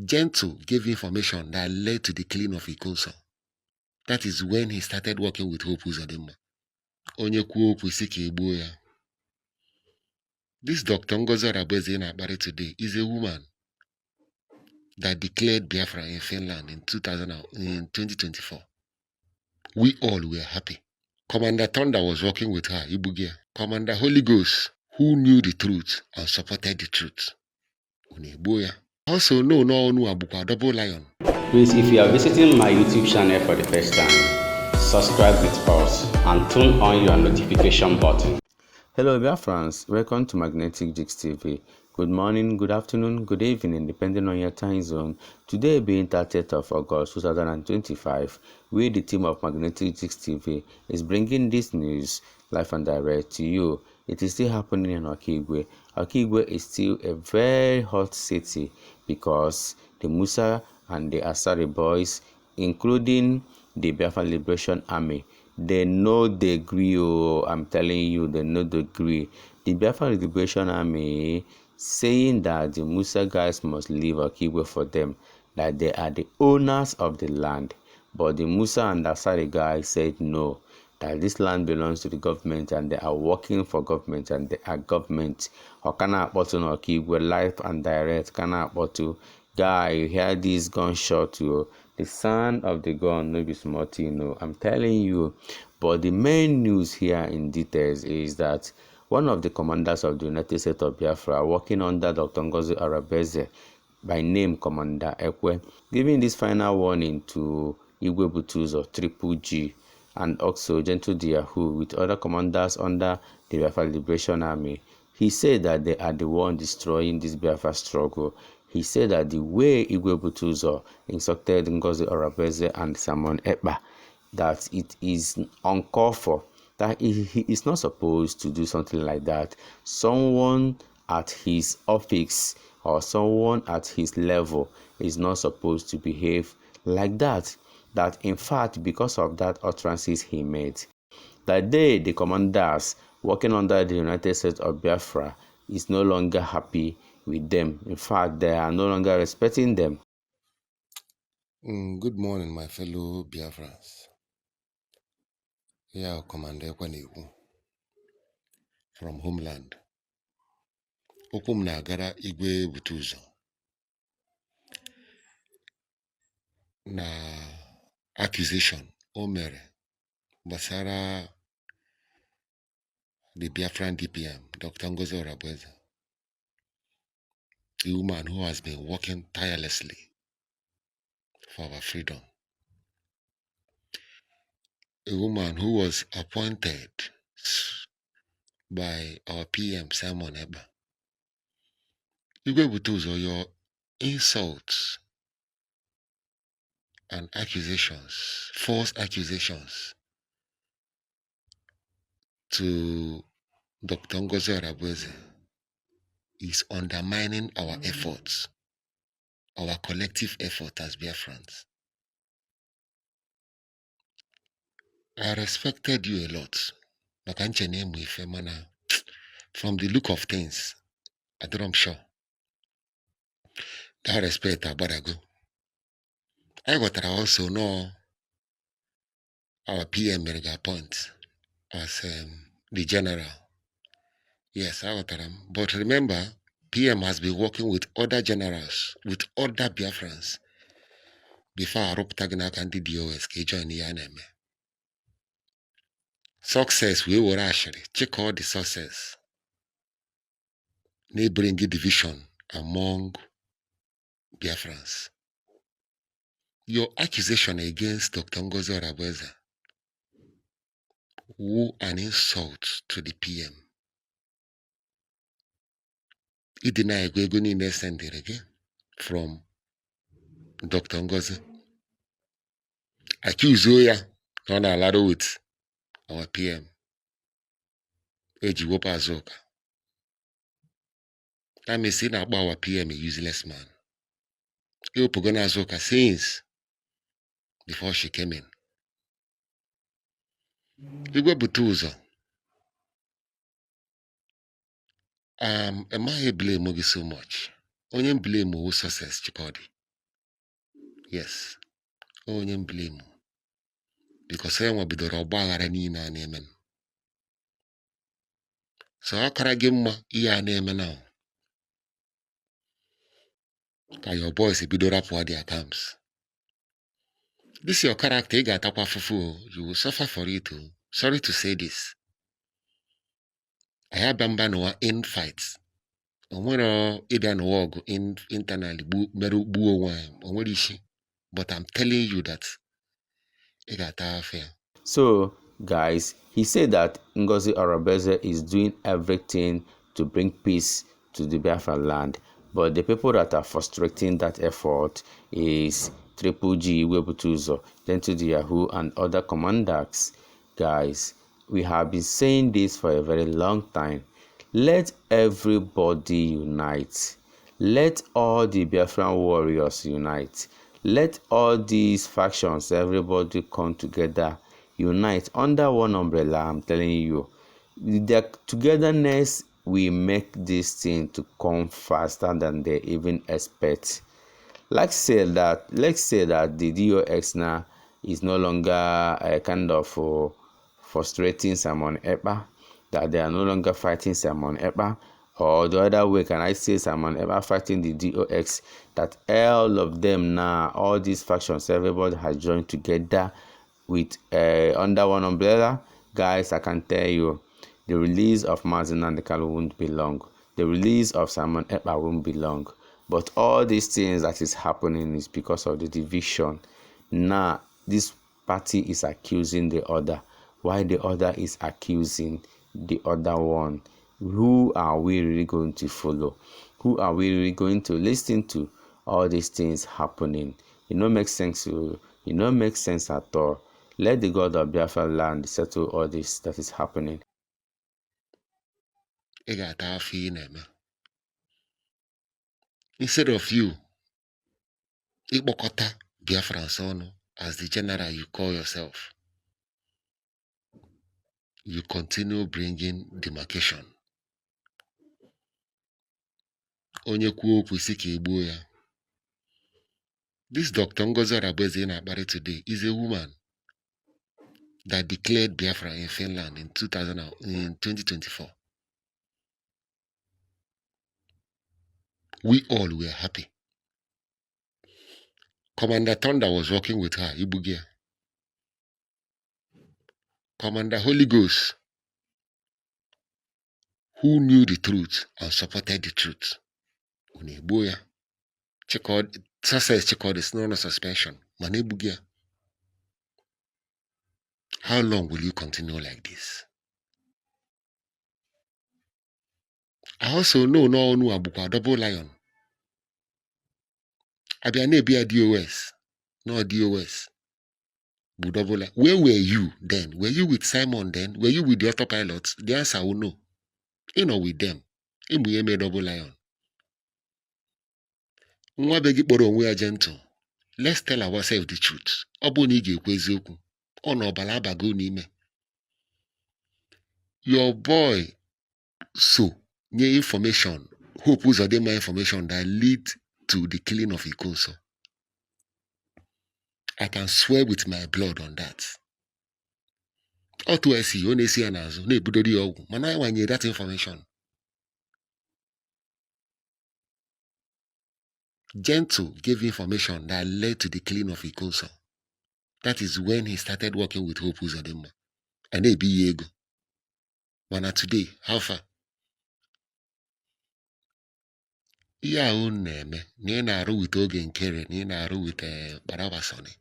Gentle gave information that led to the killing of Ikonso. That is when he started working with Hope Uzodinma. Onye kwuo okwu isi ka egbuo ya. This Dr. Ngozi Orabueze in Akpari today is a woman that declared Biafra in Finland in 2024. We all were happy. Commnda Thunder was working with her, Ibugia. Commnda Holy Ghost, who knew the truth and supported the truth. Also, no Abukwa Double Lion. Please, if you are visiting my YouTube channel for the first time, subscribe with us and turn on your notification button. Hello Biafrans, welcome to Magnetic Jigs TV. Good morning, good afternoon, good evening, depending on your time zone. Today being 30th of August 2025, we, the team of Magnetic Jigs TV, is bringing this news live and direct to you. It is still happening in Okigwe. Okigwe is still a very hot city because the Musa and the Asari boys, including the Biafra Liberation Army, they know the agree. Oh, I'm telling you, they know the agree. The Biafra Liberation Army saying that the Musa guys must leave Okigwe for them, that they are the owners of the land. But the Musa and the Asari guys said no, that this land belongs to the government and they are working for government and they are government. Okana Akpotu no Okigwe live and direct. Kana Akpotu guy, you hear this gunshot, you. The sound of the gun, no be small thing, no. I'm telling you. But the main news here in details is that one of the commanders of the United States of Biafra, working under Dr. Ngozi Orabueze, by name Commnda Ekwe, giving this final warning to Igwe butuzor, Triple G, and also Gentle Diahu with other commanders under the Biafra Liberation Army. He said that they are the one destroying this Biafra struggle. He said that the way Igwe butuzor insulted Ngozi Orabueze and Simon Ekpa, that it is uncalled for, that he is not supposed to do something like that. Someone at his office or someone at his level is not supposed to behave like that. That in fact, because of that utterances he made, that the commanders working under the United States of Biafra, is no longer happy with them. In fact, they are no longer respecting them. Good morning, my fellow Biafrans. Here, Commnda Ekwe from homeland. Okum na agara Igwe butuzor na accusation o mere gbasara the Biafran DPM, Dr. Ngozi Orabueze, the woman who has been working tirelessly for our freedom, a woman who was appointed by our PM, Simon Ekpa. Igwe butuzor, your insults and accusations, false accusations to Dr. Ngozi Orabueze is undermining our efforts, our collective effort as Biafrans. I respected you a lot. From the look of things, I'm sure that respect abadago. I got also know our PM mega point as the general. Yes, I got them. But remember, PM has been working with other generals, with other Biafrans before Aruptagna can DOS join the enemy. Success we were actually check all the success. They bring a division among Biafrans. Your accusation against Dr. Ngozi Orabueze, who an insult to the PM. It denied Egwe send it again from Dr. Ngozi. Accuse Oya, not allowed with our PM. Ejiwopa Azoka. That means saying about our PM a useless man. Eopogona Azoka since before she came in. Igwe butuzor. Am I blame Mogi so much? Only blame who success chipodi. Yes. Onye blame. Because I bidoro ọgba aghara niile a na-eme. So ọ kara gị mma ihe a na-eme now. Ka your boys bidoro apụọ their camps. This is your character, ị ga-atakwa afụfụ. You will suffer for it. Sorry to say this. I have bamba n'ụwa in fights. Onwere ịbịa n'ụwa ọgụ internally gbuo onwe anyị. Onwere isi. But I'm telling you that ị ga-ata afọ ya. So, guys, he said that Ngozi Orabueze is doing everything to bring peace to the Biafra land. But the people that are frustrating that effort is Triple G, Igwe, butuzor, Gentle the Yahoo, and other commanders. Guys, we have been saying this for a very long time. Let everybody unite. Let all the Biafran warriors unite. Let all these factions, everybody come together, unite under one umbrella. I'm telling you, the togetherness will make this thing to come faster than they even expect. Let's say that the DOX now is no longer a kind of frustrating Simon Ekpa, that they are no longer fighting Simon Ekpa, or the other way, can I say Simon Ekpa fighting the DOX, that all of them now, all these factions, everybody has joined together with under one umbrella. Guys, I can tell you, the release of Mazin and the Kalu won't be long. The release of Simon Ekpa won't be long. But all these things that is happening is because of the division. Now, this party is accusing the other, while the other is accusing the other one. Who are we really going to follow? Who are we really going to listen to? All these things happening. It don't make sense. It don't make sense at all. Let the God of Biafra land settle all this that is happening. Instead of you, Ikbokota Biafran as the general you call yourself, you continue bringing demarcation. Onye kwuo okwu isi ka egbuo ya. This Dr. Ngozi Orabueze na-akparị today is a woman that declared Biafra in Finland in 2024. We all were happy. Commnda Thunder was working with her, Ibugia. Commnda Holy Ghost, who knew the truth and supported the truth. Uneboya. Success check is not a suspension. Manebugia. How long will you continue like this? I also know no one abukwa double lion. Abiane be a DOS. No DOS. Double lion. Where were you then? Were you with Simon then? Were you with the autopilots? The answer will no. You know with them. Imuyeme double lion. Nwa begi kpọrọ onwe ya gentle. Let's tell ourselves the truth. Ọ bụ na ị ga-ekwu eziokwu. Ọ na ọbara abago n'ime. Your boy so nye information, hope Uzodinma information that lead to the killing of Ikoso. I can swear with my blood on that. Otu esi onesi anazo na ebudori ogwu mana wanye that information. Gentle gave information that led to the killing of Ikoso. That is when he started working with Hope Uzodinma. And they be ego. Mana today, how far? Ihe ahụ na-eme na ị na-arụ with oge nkere na ị na-arụ with Barabasoni.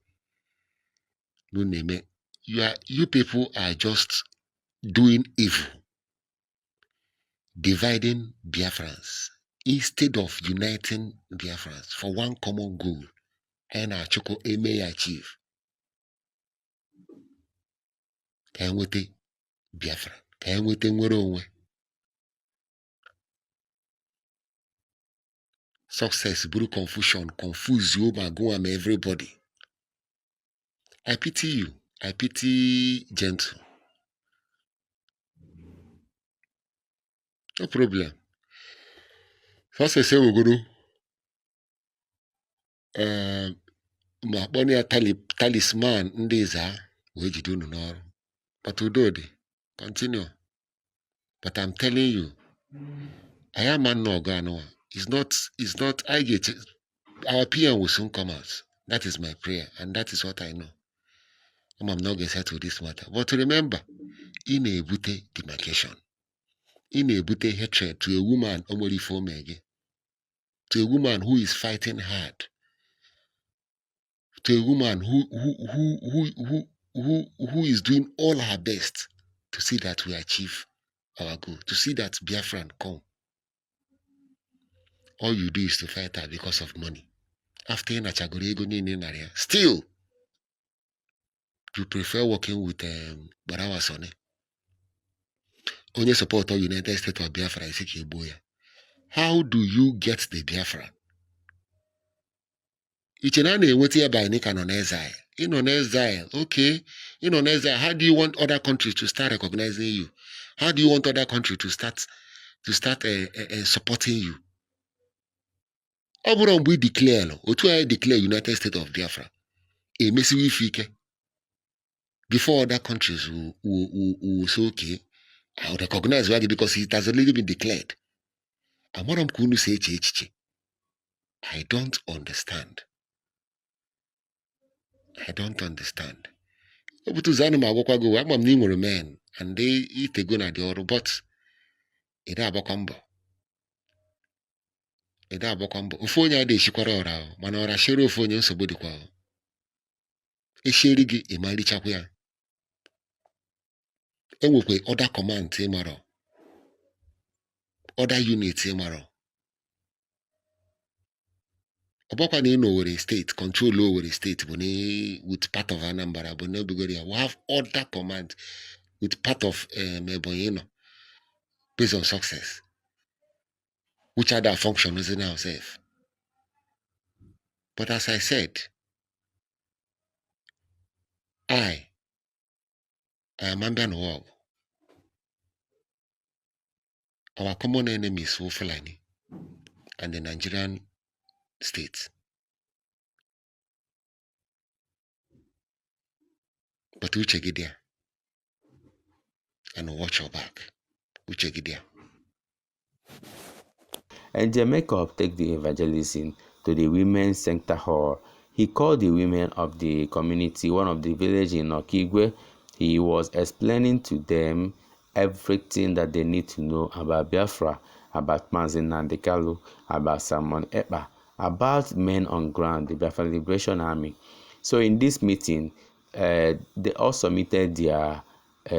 No name. You people are just doing evil, dividing Biafrans instead of uniting Biafrans for one common goal. And our Choko may achieve. Can we take Biafra? Can we take Nwere? Success, brew confusion, confuse you, go and everybody. I pity you. I pity Gentle. No problem. First I say we go do ma kpọnye ya talisman ndị eze wee jide unu n'ọrụ. But Udodi, continue. But I'm telling you, I am man no Ganoa. It's not, I get it. Our PM will soon come out. That is my prayer, and that is what I know. I'm not going to settle this matter. But remember, in a bute demarcation, in a bute hatred to a woman, to a woman who is fighting hard, to a woman who is doing all her best to see that we achieve our goal, to see that Biafran come. All you do is to fight her because of money. After still, you prefer working with Barawa Sone. Only support all United States of Biafra is Ikeboya. How do you get the Biafra? Ichenane weti by Nikan on exile. In on exile, okay. In on exile, how do you want other countries to start recognizing you? How do you want other countries to start supporting you? Oburon we declare, I declare United States of Biafra. A messy fike. Before other countries will say, okay, I would recognize why because it has already been declared. And what I'm going to say, I don't understand. I don't understand. Butuzor ma gwakwa go agba m n'inwere men and they itego na the ọrụ but ede agbakwa mbọ. Ofu onye adị eshikwara ọra mana ọra shere ofu onye nsogbu dịkwa. Esheri gị ịmalichakwa ya. Enwekwe other command ịmarọ. Other units ịmarọ. Obakwa na Owerri state, control Owerri state with part of Anambra, but no Bigoria. We have other command with part of Ebonyi based on success. Which other function is in ourselves? But as I said, I am Ambian Wall. Our common enemy is Fulani and the Nigerian state. But we check it there and watch your back. We check it there. And Jacob take the evangelism to the women's center hall. He called the women of the community, one of the village in Okigwe. He was explaining to them everything that they need to know about Biafra, about Mazin Nandekalu, about Simon Ekpa, about men on ground, the Biafra Liberation Army. So in this meeting, they all submitted their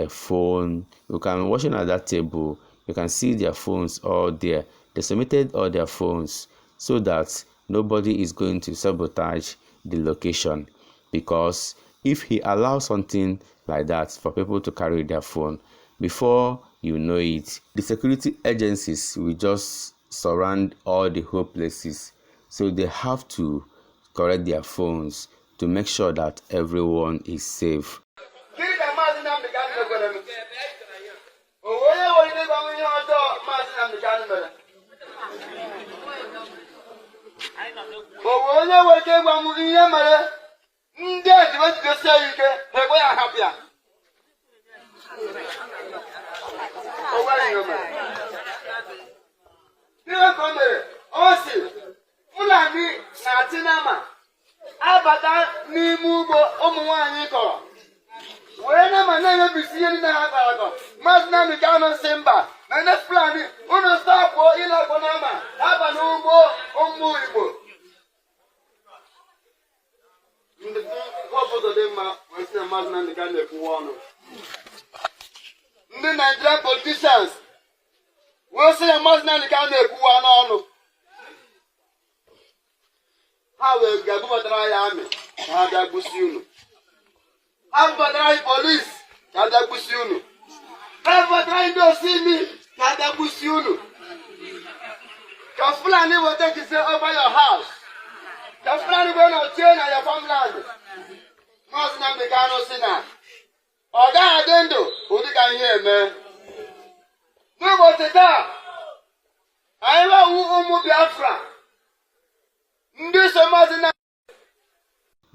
phone. You can watching at that table. You can see their phones all there. They submitted all their phones so that nobody is going to sabotage the location, because if he allows something like that for people to carry their phone, before you know it, the security agencies will just surround all the whole places. So they have to correct their phones to make sure that everyone is safe. Abata n'ime ugbo ụmụ nwaanyị kọrọ wee na ma na-emebisi ihe ndị na-akọ akọ. Maazị Nnamdi Kanu sị mba na ndị Fulani unu stọpụ ịlagbo n'ama aba n'ugbo ụmụ Igbo. Ndị obodo dị mma wee sị na Maazị Nnamdi Kanu ekwuwa ọnụ. Ndị Nigerian politicians wee sị na Maazị Nnamdi Kanu ekwuwa n'ọnụ. Ha wee ga-agụbatara ya amị ka ha bịa gbusi unu. Ha gụbatara anyị polis ka ha bịa gbusi unu. Ha gụbatara anyị ndị osi imi ka ha bịa gbusi unu. Ka Fulani weta kise over your house. Ka Fulani wee nọchie na your farmland. Maazị Nnamdi Kanu sị na ọ gaghị adị ndụ ụdị ka ihe eme. N'ụbọchị taa, anyị bụ ụmụ Biafra.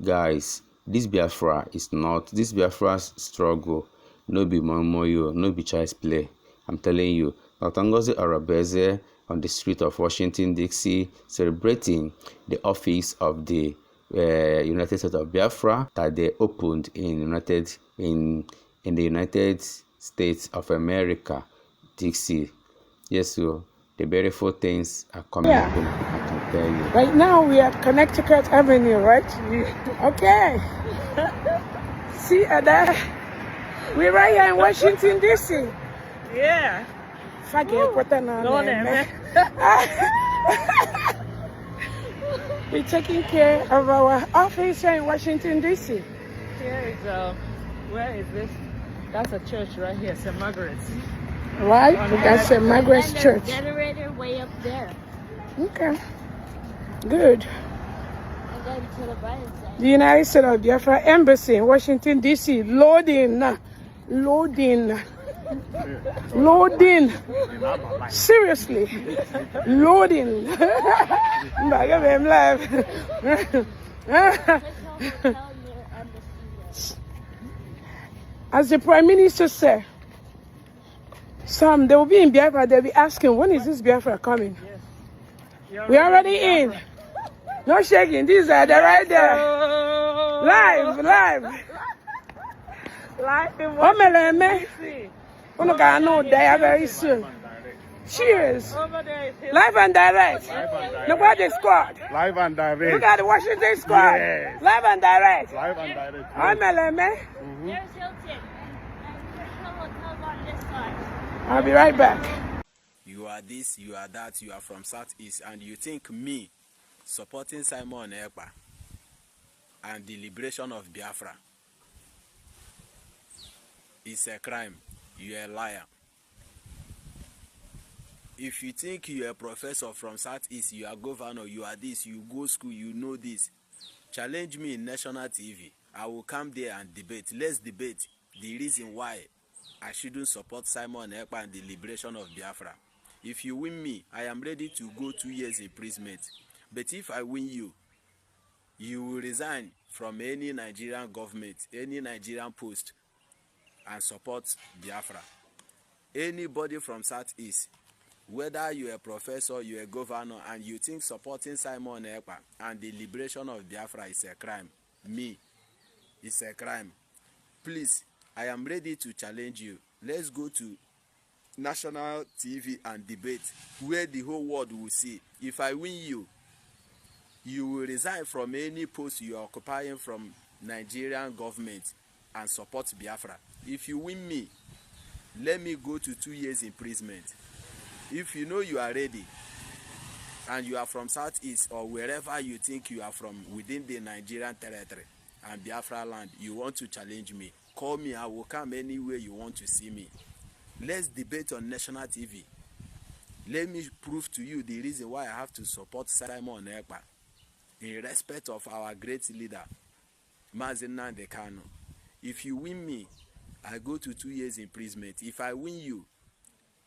Guys, this Biafra struggle, no be momoyo, no be child's play. I'm telling you, Dr. Orabueze'S on the street of Washington, D.C., celebrating the office of the United States of Biafra that they opened in the United States of America, D.C. Yes, so the beautiful things are coming up, I can tell you. Right now we are Connecticut Avenue, right? Okay. See, Ada, we're right here in Washington, D.C. Yeah. We're taking care of our office here in Washington, D.C. Here is, where is this? That's a church right here, St. Margaret's. Right? That's St. Margaret's Church. Generator way up there. Okay. Good. And then to the right side. The United States of Biafra Embassy in Washington, D.C. Loading. Seriously. Loading. I'm live. As the Prime Minister said, some they will be in Biafra, they'll be asking, when is this Biafra coming? Yes. We're already in. No shaking, these are the right there. Live. Live in Omeleme. Washington. We're going to know there very soon. Cheers. Over there is Live and direct. Look at the squad. Live and direct. Look at the Washington squad. Yes. Live and direct. Live and direct. Omeleme. There's Hilton. And Crystal Hotel's on this side. I'll be right back. You are this, you are that, you are from Southeast, and you think me supporting Simon Ekwe and the liberation of Biafra is a crime. You are a liar. If you think you are a professor from Southeast, you are governor, you are this, you go school, you know this, challenge me in national TV. I will come there and debate. Let's debate the reason why I shouldn't support Simon Ekwe and the liberation of Biafra. If you win me, I am ready to go 2 years imprisonment. But if I win you, you will resign from any Nigerian government, any Nigerian post, and support Biafra. Anybody from Southeast, whether you're a professor, you're a governor, and you think supporting Simon Ekwe and the liberation of Biafra is a crime, me, it's a crime. Please, I am ready to challenge you. Let's go to national TV and debate where the whole world will see. If I win you, you will resign from any post you are occupying from Nigerian government and support Biafra. If you win me, let me go to 2 years imprisonment. If you know you are ready and you are from Southeast or wherever you think you are from within the Nigerian territory and Biafra land, you want to challenge me, call me. I will come anywhere you want to see me. Let's debate on national TV. Let me prove to you the reason why I have to support Simon Ekwe in respect of our great leader, Mazina Dekano. If you win me, I go to 2 years imprisonment. If I win you,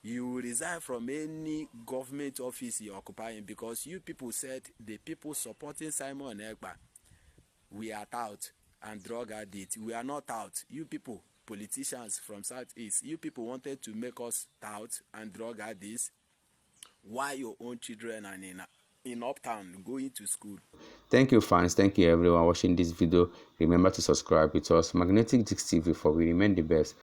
you will resign from any government office you're occupying, because you people said the people supporting Simon Ekwe, we are out and drug addict. We are not out. You people, politicians from Southeast, you people wanted to make us out and drug addicts. Why your own children are in uptown going to school? Thank you, fans. Thank you, everyone watching this video. Remember to subscribe with us, Magnetic Gist TV, for we remain the best.